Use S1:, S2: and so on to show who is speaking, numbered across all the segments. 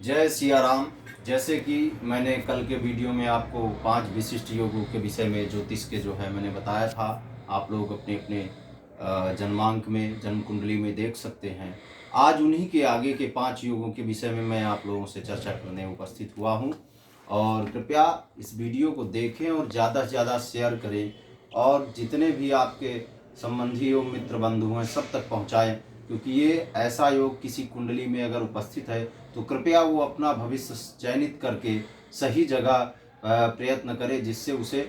S1: जय सिया राम। जैसे कि मैंने कल के वीडियो में आपको 5 विशिष्ट योगों के विषय में ज्योतिष के जो है मैंने बताया था। आप लोग अपने अपने जन्मांक में जन्म कुंडली में देख सकते हैं। आज उन्हीं के आगे के 5 योगों के विषय में मैं आप लोगों से चर्चा करने उपस्थित हुआ हूं। और कृपया इस वीडियो को देखें और ज़्यादा से ज़्यादा शेयर करें और जितने भी आपके संबंधी एवं मित्र बंधु हैं सब तक पहुंचाएं, क्योंकि ये ऐसा योग किसी कुंडली में अगर उपस्थित है तो कृपया वो अपना भविष्य चयनित करके सही जगह प्रयत्न करे, जिससे उसे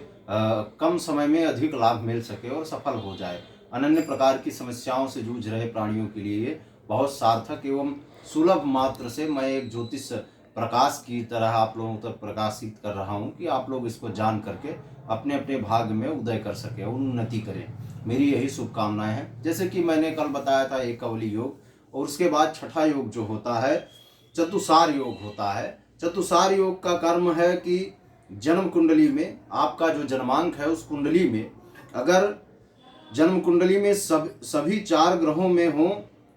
S1: कम समय में अधिक लाभ मिल सके और सफल हो जाए। अनन्य प्रकार की समस्याओं से जूझ रहे प्राणियों के लिए बहुत सार्थक एवं सुलभ मात्र से मैं एक ज्योतिष प्रकाश की तरह आप लोगों तक प्रकाशित कर रहा हूँ कि आप लोग इसको जान करके अपने अपने भाग्य में उदय कर सके, उन्नति करें। मेरी यही शुभकामनाएं हैं। जैसे कि मैंने कल बताया था एकवली योग, और उसके बाद छठा योग जो होता है चतुसार योग होता है। चतुसार योग का कर्म है कि जन्म कुंडली में आपका जो जन्मांक है उस कुंडली में अगर जन्म कुंडली में सभी 4 ग्रहों में हो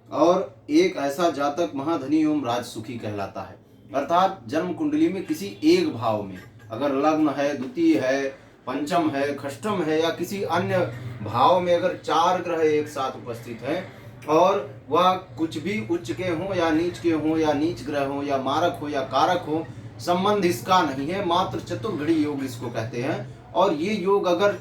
S1: और एक ऐसा जातक महाधनी एवं राजसुखी कहलाता है। अर्थात जन्म कुंडली में किसी एक भाव में अगर लग्न है, द्वितीय है, पंचम है, खष्टम है या किसी अन्य भाव में अगर 4 ग्रह एक साथ उपस्थित हैं और वह कुछ भी उच्च के हों या नीच के हों या नीच ग्रह हो या मारक हो या कारक हो, संबंध इसका नहीं है, मात्र चतुर्घड़ी योग इसको कहते हैं। और ये योग अगर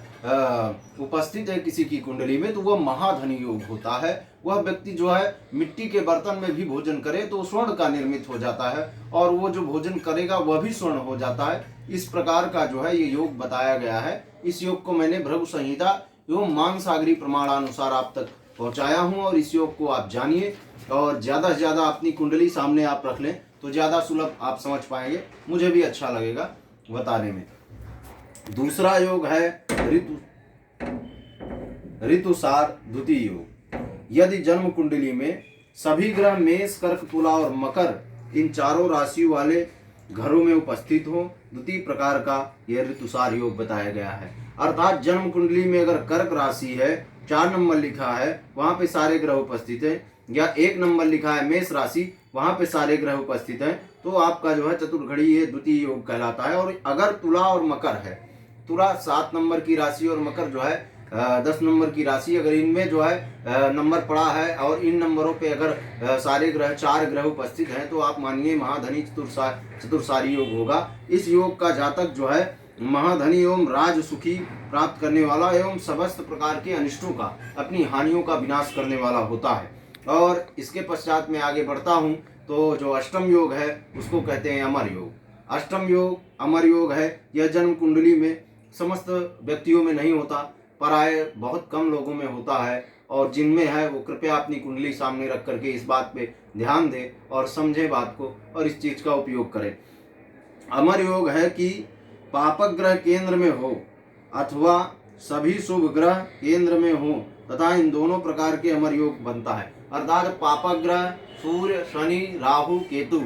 S1: उपस्थित है किसी की कुंडली में तो वह महाधनी योग होता है। वह व्यक्ति जो है मिट्टी के बर्तन में भी भोजन करे तो स्वर्ण का निर्मित हो जाता है और वो जो भोजन करेगा वह भी स्वर्ण हो जाता है। इस प्रकार का जो है ये योग बताया गया है। इस योग को मैंने भृगु संहिता एवं मानसागरी प्रमाणानुसार आप तक पहुंचाया हूं और इस योग को आप जानिए और ज़्यादा से ज़्यादा अपनी कुंडली सामने आप रख लें तो ज़्यादा सुलभ आप समझ पाएंगे, मुझे भी अच्छा लगेगा बताने में। दूसरा योग है ऋतुसार द्वितीय योग। यदि जन्म कुंडली में सभी ग्रह मेष, कर्क, तुला और मकर इन चारों राशियों वाले घरों में उपस्थित हो, द्वितीय प्रकार का यह ऋतुसार योग बताया गया है। अर्थात जन्म कुंडली में अगर कर्क राशि है, 4 नंबर लिखा है वहां पे सारे ग्रह उपस्थित हैं, या 1 नंबर लिखा है मेष राशि वहां पे सारे ग्रह उपस्थित हैं, तो आपका जो है चतुर्घड़ी ये द्वितीय योग कहलाता है। और अगर तुला और मकर है, तुला 7 नंबर की राशि और मकर जो है 10 नंबर की राशि, अगर इनमें जो है नंबर पड़ा है और इन नंबरों पे अगर सारे ग्रह 4 ग्रह उपस्थित हैं तो आप मानिए महाधनी चतुर्सारी योग होगा। इस योग का जातक जो है महाधनी एवं राज सुखी प्राप्त करने वाला एवं समस्त प्रकार के अनिष्टों का, अपनी हानियों का विनाश करने वाला होता है। और इसके पश्चात में आगे बढ़ता हूँ तो जो अष्टम योग है उसको कहते हैं अमर योग। अष्टम योग अमर योग है। यह जन्म कुंडली में समस्त व्यक्तियों में नहीं होता, प्राय बहुत कम लोगों में होता है, और जिनमें है वो कृपया अपनी कुंडली सामने रख करके इस बात पे ध्यान दें और समझें बात को और इस चीज का उपयोग करें। अमर योग है कि पापक ग्रह केंद्र में हो अथवा सभी शुभ ग्रह केंद्र में हो तथा इन दोनों प्रकार के अमर योग बनता है। अर्थात पापक ग्रह सूर्य, शनि, राहु, केतु,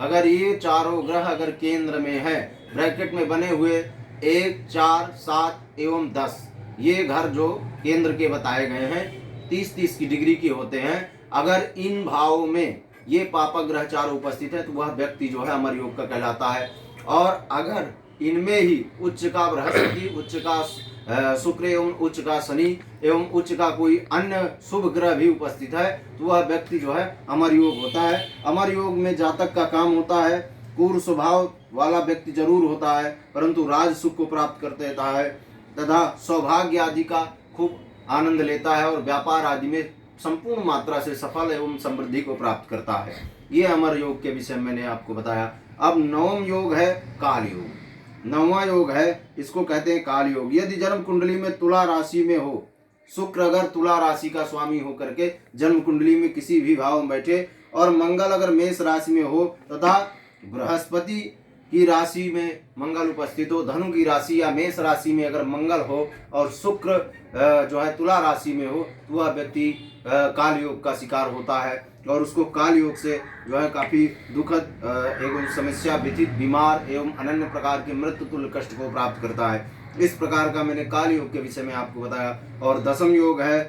S1: अगर ये चारों ग्रह अगर केंद्र में है, ब्रैकेट में बने हुए 1, 4, 7 एवं 10, ये घर जो केंद्र के बताए गए हैं 30-30 की डिग्री के होते हैं, अगर इन भावों में ये पापक ग्रह चारों उपस्थित है तो वह व्यक्ति जो है अमर योग का कहलाता है। और अगर इनमें ही उच्च का बृहस्पति, उच्च का शुक्र एवं उच्च का शनि एवं उच्च का कोई अन्य शुभ ग्रह भी उपस्थित है तो वह व्यक्ति जो है अमर योग होता है। अमर योग में जातक का काम होता है, क्रूर स्वभाव वाला व्यक्ति जरूर होता है परंतु राज सुख को प्राप्त कर देता है तथा सौभाग्य आदि का खूब आनंद लेता है और व्यापार आदि में संपूर्ण मात्रा से सफल एवं समृद्धि को प्राप्त करता है। ये अमर योग के विषय मैंने आपको बताया। अब नवम योग है काल योग। नौवां योग है, इसको कहते हैं काल योग। यदि जन्म कुंडली में तुला राशि में हो, शुक्र अगर तुला राशि का स्वामी होकर के जन्म कुंडली में किसी भी भाव में बैठे और मंगल अगर मेष राशि में हो तथा बृहस्पति की राशि में मंगल उपस्थित हो, धनु की राशि या मेष राशि में अगर मंगल हो और शुक्र जो है तुला राशि में हो तो वह व्यक्ति काल योग का शिकार होता है और उसको काल योग से जो है काफी दुखद एवं समस्या व्यथित, बीमार एवं अनन्य प्रकार के मृत्यु तुल्य कष्ट को प्राप्त करता है। इस प्रकार का मैंने काल योग के विषय में आपको बताया। और दशम योग है,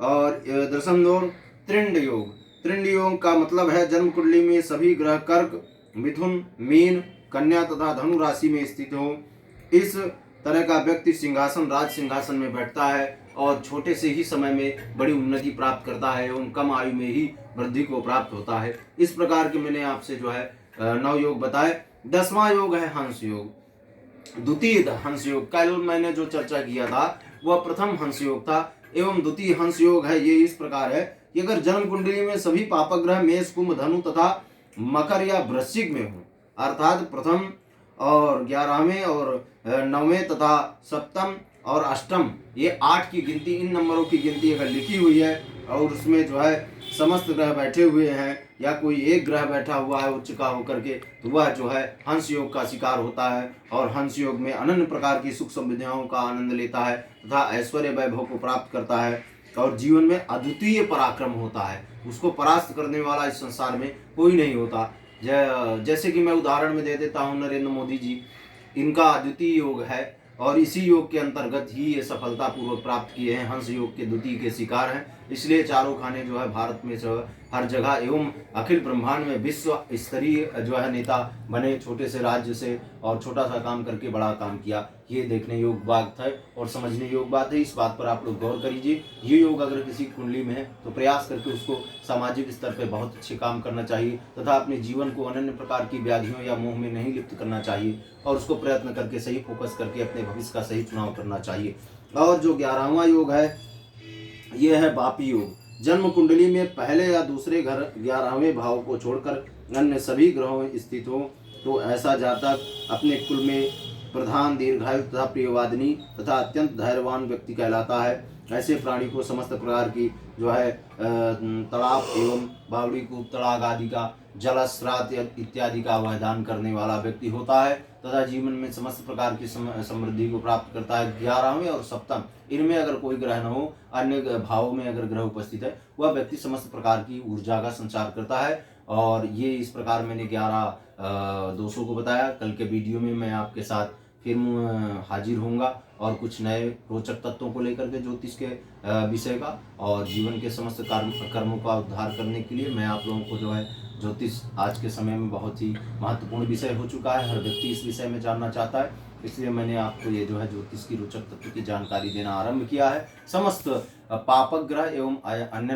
S1: और दशम योग त्रिंड योग। त्रिंड योग का मतलब है जन्म कुंडली में सभी ग्रह कर्क मिथुन, मीन, कन्या तथा धनु राशि में स्थित हो, इस तरह का व्यक्ति सिंहासन राज सिंहासन में बैठता है और छोटे से ही समय में बड़ी उन्नति प्राप्त करता है एवं कम आयु में ही वृद्धि को प्राप्त होता है। इस प्रकार के मैंने आपसे जो है 9 योग बताए। 10वां योग है हंस योग। द्वितीय हंस योग, कल मैंने जो चर्चा किया था वह प्रथम हंस योग था एवं द्वितीय हंस योग है। ये इस प्रकार है कि अगर जन्म कुंडली में सभी पापक ग्रह मेष, कुंभ, धनु तथा मकर या वृश्चिक में हो, अर्थात प्रथम और 11वें और 9वें तथा सप्तम और अष्टम, ये 8 की गिनती, इन नंबरों की गिनती अगर लिखी हुई है और उसमें जो है समस्त ग्रह बैठे हुए हैं या कोई एक ग्रह बैठा हुआ है उच्च का होकर के, तो वह जो है हंस योग का शिकार होता है और हंस योग में अनन्य प्रकार की सुख समृद्धियों का आनंद लेता है तथा ऐश्वर्य वैभव को प्राप्त करता है और जीवन में अद्वितीय पराक्रम होता है। उसको परास्त करने वाला इस संसार में कोई नहीं होता। जैसे कि मैं उदाहरण में दे देता हूँ, नरेंद्र मोदी जी, इनका अद्वितीय योग है और इसी योग के अंतर्गत ही ये सफलतापूर्वक प्राप्त किए हैं। हंस योग के द्वितीय के शिकार हैं, इसलिए चारों खाने जो है भारत में जो हर जगह एवं अखिल ब्रह्मांड में विश्व स्तरीय जो है नेता बने, छोटे से राज्य से और छोटा सा काम करके बड़ा काम किया। ये देखने योग्य बात है और समझने योग्य बात है। इस बात पर आप लोग गौर करिए। ये योग अगर किसी कुंडली में है तो प्रयास करके उसको सामाजिक स्तर पर बहुत अच्छे काम करना चाहिए तथा अपने जीवन को अनन्य प्रकार की व्याधियों या मोह में नहीं लिप्त करना चाहिए और उसको प्रयत्न करके सही फोकस करके अपने भविष्य का सही चुनाव करना चाहिए। और जो 11वां योग है ये है वापी योग। जन्म कुंडली में पहले या दूसरे घर 11वें भाव को छोड़कर अन्य सभी ग्रहों स्थित हो तो ऐसा जातक अपने कुल में प्रधान, दीर्घायु तथा प्रियवादिनी तथा अत्यंत धैर्यवान व्यक्ति कहलाता है। ऐसे प्राणी को समस्त प्रकार की जो है तालाब एवं बावड़ी को तड़ाग आदि का जल, श्राद्ध इत्यादि का वहदान करने वाला व्यक्ति होता है तथा जीवन में समस्त प्रकार की समृद्धि को प्राप्त करता है। 11वें और सप्तम, इनमें अगर कोई ग्रह न हो, अन्य भावों में अगर ग्रह उपस्थित है, वह व्यक्ति समस्त प्रकार की ऊर्जा का संचार करता है। और ये इस प्रकार मैंने 11 दोषों को बताया। कल के वीडियो में मैं आपके साथ फिर हाजिर होऊंगा और कुछ नए रोचक तत्वों को लेकर के ज्योतिष के विषय का और जीवन के समस्त कर्मों का उद्धार करने के लिए मैं आप लोगों को जो है, ज्योतिष आज के समय में बहुत ही महत्वपूर्ण विषय हो चुका है। हर व्यक्ति इस विषय में जानना चाहता है, इसलिए मैंने आपको ये जो है ज्योतिष की रोचक तत्व की जानकारी देना आरंभ किया है। समस्त पापक ग्रह एवं अन्य